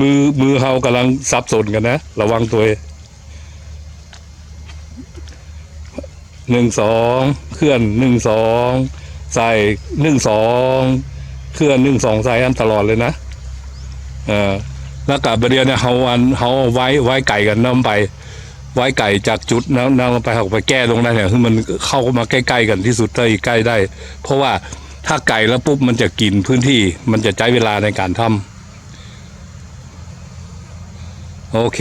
มือเฮากำลังสับสนกันนะระวังตัว1 2เคลื่อน1 2ใส่1 2เคลื่อน1 2ใส่อันตลอดเลยนะแล้วกับประเดี๋ยวเนี่ยเขาไว้ไก่กันน้ำไปไว้ไก่จากจุดน้ำไปเขาไปแก้ตรงนั้นเนี่ยคือมันเข้ามาใกล้ๆกันที่สุดเท่าที่ใกล้ได้เพราะว่าถ้าไก่แล้วปุ๊บมันจะกินพื้นที่มันจะใช้เวลาในการทำโอเค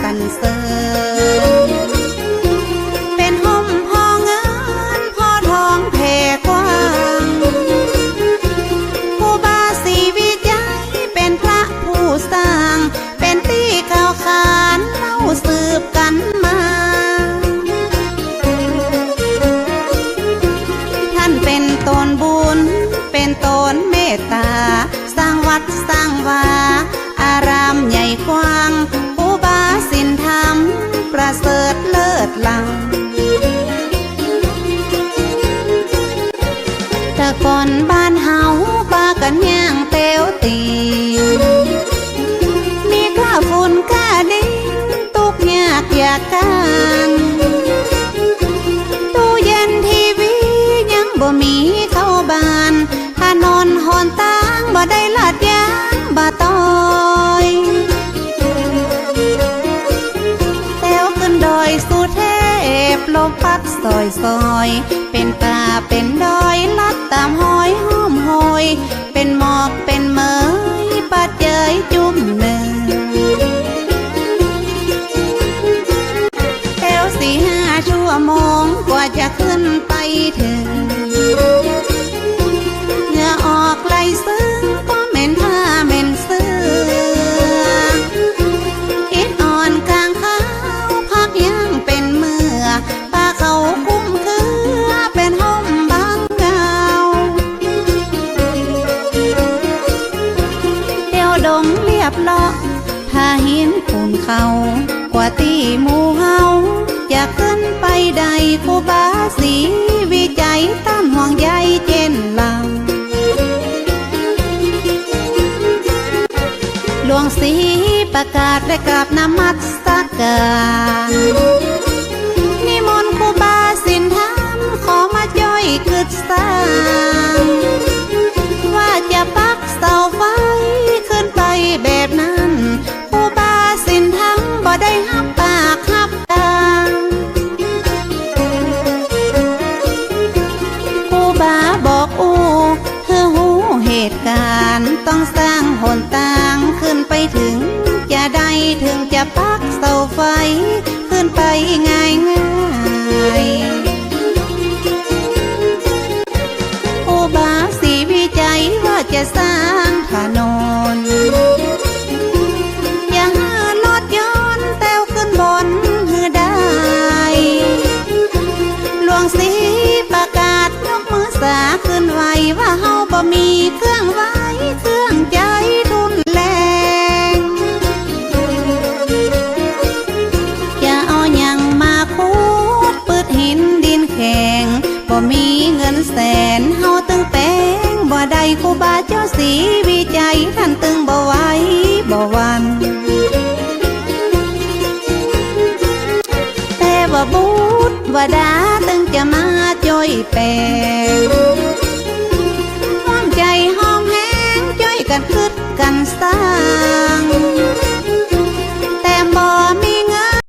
สรรเสริญเป็นห่มพอเงินพอทองแผ่กว้างผู้บาสีวิจัยเป็นพระผู้สร้างเป็นที่เก่าขานเล่าสืบกันมาท่านเป็นตนบุญเป็นตนเมตตาสร้างวัดสร้างวาอารามใหญ่กว้างสินธรรมประเสริฐเลิศล้ำแต่ก่อนบ้านเฮาปากันย่างเตียวตีมีข้าฝุ่นข้าดินตุกยากอยากการตู้เย็นทีวียังบ่มีเข้าบ้านถนนหนทางบ่ได้ลาดยางบ่ต้อยดอยสุเทพลมพัดซอยเป็นตาเป็นดอยลัดตามห้อยห้อมหอยเป็นหมอกเป็นเมยปัดเจยจุ่มหนึ่งแถว4-5 ชั่วโมงกว่าจะขึ้นไปถึงเหงื่อออกไหลซึ้งก็เหม็นผ้าเหม็นเสื้ออิดอ่อนกลางขายังเป็นเมื่อป้าเขาคุ้มคือเป็นห้องบางเก่าเดี่ยวดงเรียบเลาะถ้าหินปูนเขากว่าตีหมู่เฮาจะขึ้นไปใดครูบาสีวิจัยต้านห่วงใยเจนเราหลวงศรีประกาศและกราบนมัสการนิมนต์ครูบาสินธรรมขอมาย่อยกึศสร้างว่าจะปักเสาไฟขึ้นไปแบบนั้นครูบาสินธรรมบ่ได้หับปากหับตาครูบาบอกเธอหูเหตุการณ์ต้องสร้างหนทางขึ้นไปถึงจะได้ถึงจะปักเสาไฟขึ้นไปง่ายครูบาสีวิจัยว่าจะสร้างถนนอย่าหารถยนต์แต้วขึ้นบนหือได้หลวงศรีประกาศยกมือสาขึ้นไว้ว่าเฮาบ่มีเครื่องไว้เครื่องใจทุนแรงอย่าเอาหยังมาคูดปืดหินดินแข็งบ่มีเงินแสนเฮาตึงแป้งบ่ได้ครูบาเจ้าสีวิจัยท่านตึงบ่ไหวบ่วันแต่ว่าบุตรว่าดาตึงจะมาจ่อยแปลง